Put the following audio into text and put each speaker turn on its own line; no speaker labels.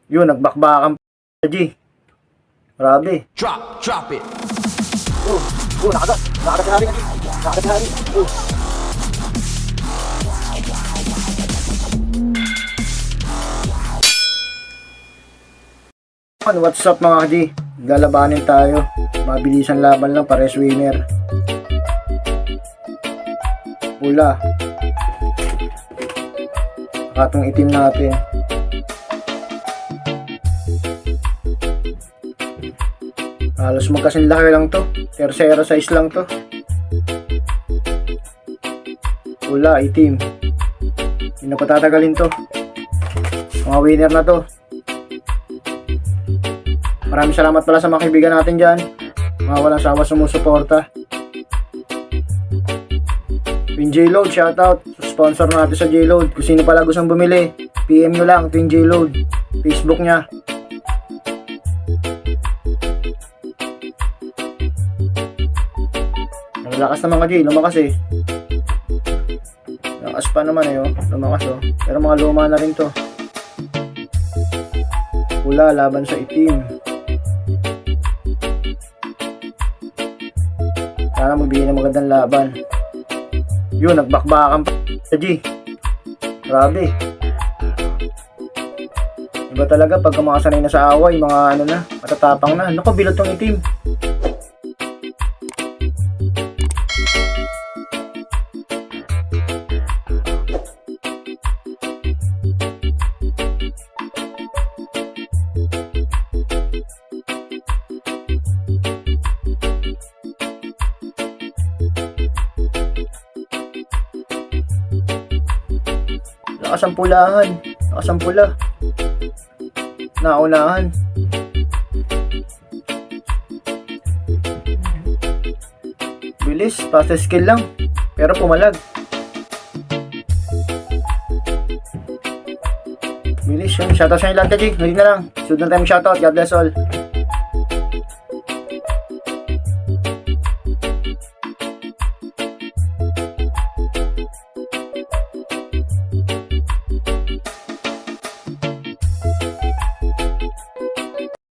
Yun, nagbakbakan pa, G. Grabe.
Drop it.
Nakagat si Harry. Nakagat si Harry. What's up mga ka-G? Lalabanin tayo. Mabilisan laban lang, pares winner. Pula. Katong itim natin. Halos magkasing laki lang to. Tercera size lang to. Pula, itim. Hindi na patatagalin to. Mga winner na to. Maraming salamat pala sa mga kaibigan natin dyan. Mga walang sawa sumusuporta. Twin J-Load, shoutout. Sponsor natin sa J-Load. Kung sino pala gustong bumili, PM nyo lang, Twin J-Load. Facebook nya. Ang lakas naman ka, J. Lumakas eh. Lakas pa naman eh, oh. Lumakas oh. Pero mga luma na rin to. Pula, laban sa itim. Sana magbigay ng magandang laban. Yun, nagbakbakan pa sa G. Grabe. Iba talaga pagka mga sanay na sa away, mga ano na, matatapang na. Naku, bilot tong itim. Lakas ang pulahan. Lakas ang pula. Naunahan. Bilis. Fast skill lang. Pero pumalag. Bilis yun. Shoutout sa inyo lahat ka, G. Hindi na lang. Sunod na tayo shoutout. God bless all.